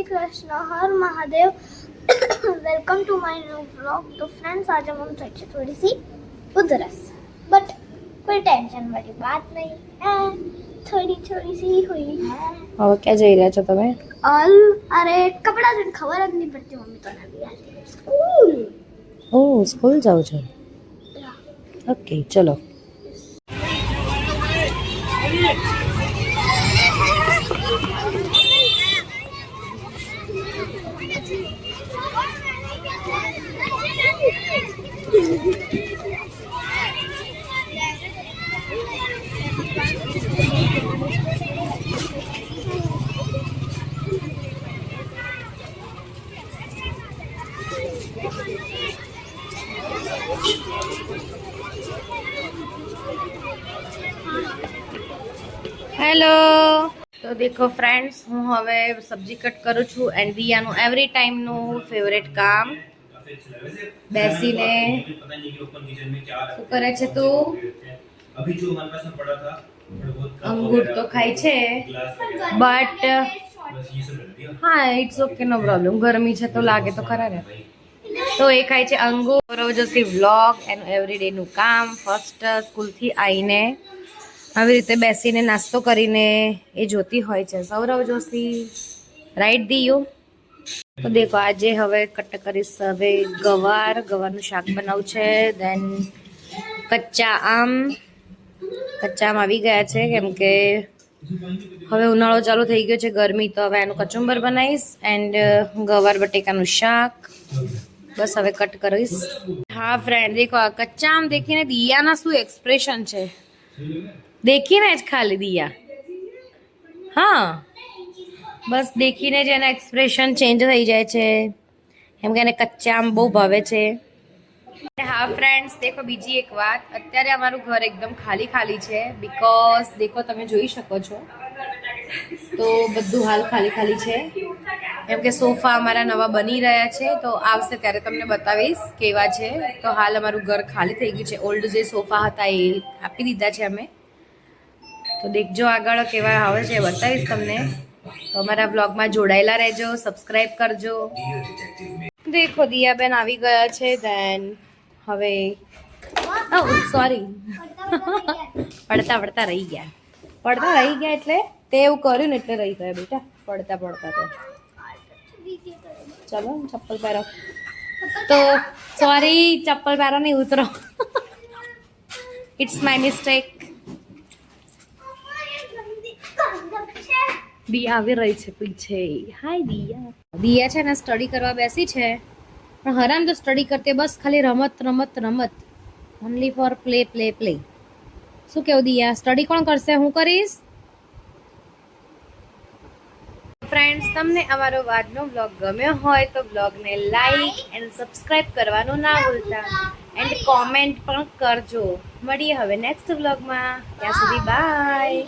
Krishna Har Mahadev welcome to my new vlog. तो friends आज हम थी थोड़ी सी उधरस बट कोई टेंशन वाली बात नहीं है, थोड़ी थोड़ी सी हुई है। હવે ક્યાં જઈ રહ્યા છો તમે? अरे कपड़ा दिन खबर જ नहीं पड़ती मम्मी तो ना भी स्कूल। ઓ સ્કૂલ જાવ છો? ઓકે ચલો. હેલો. તો દેખો ફ્રેન્ડ્સ, હું હવે સબ્જી કટ કરું છું એન્ડ દિયાનું એવરી ટાઈમનું ફેવરેટ કામ બેસીને શું કરે છે તું? અંગૂર તો ખાય છે બટ હા ઇટ્સ ઓકે નો પ્રોબ્લેમ, ગરમી છે તો લાગે તો ખરા ને. તો એ ખાય છે અંગૂર. સૌરવજોશી વ્લોગ એનું એવરી ડે નું કામ. ફર્સ્ટ સ્કૂલથી આવીને આવી રીતે બેસીને નાસ્તો કરીને એ જોતી હોય છે સૌરવ જોશી, રાઈટ દિયો? તો દેખો આજે હવે કટ કરીશ હવે ગવારનું શાક બનાવું છે. દેન કચ્ચા આમ આવી ગયા છે કેમ કે હવે ઉનાળો ચાલુ થઈ ગયો છે, ગરમી, તો હવે એનું કચુંબર બનાવીશ એન્ડ ગવાર બટેકાનું શાક બસ હવે કટ કરીશ. હા ફ્રેન્ડ દેખો આ કચ્ચા આમ દેખીને દિયાના શું એક્સપ્રેશન છે દેખીને જ ખાલી દિયા, હા બસ દેખીને જ એના એક્સપ્રેશન ચેન્જ થઈ જાય છે એમ કે એને કચ્ચા આમ બહુ ભાવે છે. હા ફ્રેન્ડ્સ દેખો બીજી એક વાત, અત્યારે અમારું ઘર એકદમ ખાલી છે બીકોઝ દેખો તમે જોઈ શકો છો તો બધું હાલ ખાલી છે કેમ કે સોફા અમારા નવા બની રહ્યા છે, તો આવશે ત્યારે તમને બતાવીશ કેવા છે. તો હાલ અમારું ઘર ખાલી થઈ ગયું છે, ઓલ્ડ જે સોફા હતા એ આપી દીધા છે અમે. તો દેખજો આગળ કેવા આવે છે બતાવીશ તમને. તો અમારા બ્લોગમાં જોડાયેલા રહેજો, સબસ્ક્રાઇબ કરજો. દેખો દિયાબેન આવી ગયા છે. દેન હવે સોરી પડતા રહી ગયા એટલે તે એવું કર્યું ને એટલે રહી ગયા બેટા, પડતા તો ચલો ચપ્પલ પહેરો. તો સોરી ચપ્પલ પહેરો નહીં, ઉતરો. It's my mistake. દિયા આવી રહી છે પીછે. હાય દિયા છે ને સ્ટડી કરવા બેસી છે પણ હરામ તો સ્ટડી કરતી બસ ખાલી રમત ઓનલી ફોર પ્લે. શું કેવું દિયા, સ્ટડી કોણ કરશે? હું કરીશ. ફ્રેન્ડ્સ તમને અમારો આજનો બ્લોગ ગમ્યો હોય તો બ્લોગને લાઈક એન્ડ સબસ્ક્રાઇબ કરવાનું ના ભૂલતા એન્ડ કોમેન્ટ પણ કરજો. મળીએ હવે નેક્સ્ટ બ્લોગમાં, ત્યાં સુધી બાય.